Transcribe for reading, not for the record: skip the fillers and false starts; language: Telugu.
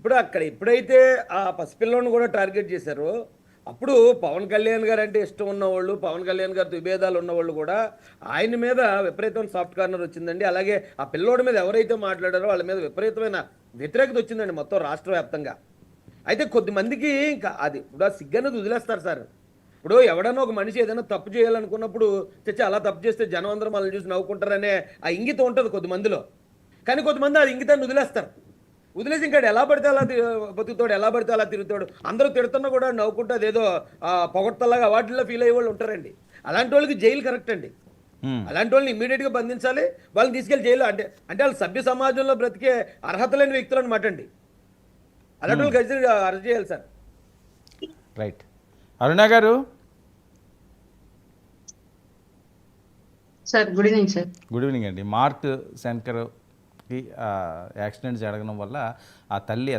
ఇప్పుడు అక్కడ ఎప్పుడైతే ఆ పసిపిల్లోని కూడా టార్గెట్ చేశారో అప్పుడు పవన్ కళ్యాణ్ గారు అంటే ఇష్టం ఉన్నవాళ్ళు, పవన్ కళ్యాణ్ గారితో విభేదాలు ఉన్నవాళ్ళు కూడా ఆయన మీద విపరీతమైన సాఫ్ట్ కార్నర్ వచ్చిందండి. అలాగే ఆ పిల్లోడి మీద ఎవరైతే మాట్లాడారో వాళ్ళ మీద విపరీతమైన వ్యతిరేకత వచ్చిందండి మొత్తం రాష్ట్ర వ్యాప్తంగా. అయితే కొద్దిమందికి ఇంకా అది ఇప్పుడు ఆ సిగ్గనేది వదిలేస్తారు సార్. ఇప్పుడు ఎవడన్నా ఒక మనిషి ఏదైనా తప్పు చేయాలనుకున్నప్పుడు చచ్చి అలా తప్పు చేస్తే జనం అందరూ మనల్ని చూసి నవ్వుకుంటారనే ఆ ఇంగితం ఉంటుంది కొద్దిమందిలో. కానీ కొంతమంది ఆ ఇంగితాన్ని వదిలేస్తారు. వదిలేసి ఇంకాడు ఎలా పడితే అలా బతుకుతాడు, ఎలా పడితే అలా తిరుగుతాడు. అందరూ తిడుతున్నా కూడా నవ్వుకుంటూ అదేదో పొగడ్తలాగా వాటిల్లో ఫీల్ అయ్యే వాళ్ళు ఉంటారండి. అలాంటి వాళ్ళకి జైలు కరెక్ట్ అండి. ఉమ్, అలాంటి వాళ్ళని ఇమ్మీడియట్గా బంధించాలి. వాళ్ళని తీసుకెళ్లి జైలు అంటే అంటే వాళ్ళు సభ్య సమాజంలో బ్రతికే అర్హత లేని వ్యక్తులు అనమాట అండి. అలాంటి వాళ్ళు ఖచ్చితంగా అరెస్ట్ చేయాలి సార్. రైట్. అరుణ గారు, sir good evening sir. Good evening అండి. మార్క్ శంకర్కి యాక్సిడెంట్ జరగడం వల్ల ఆ తల్లి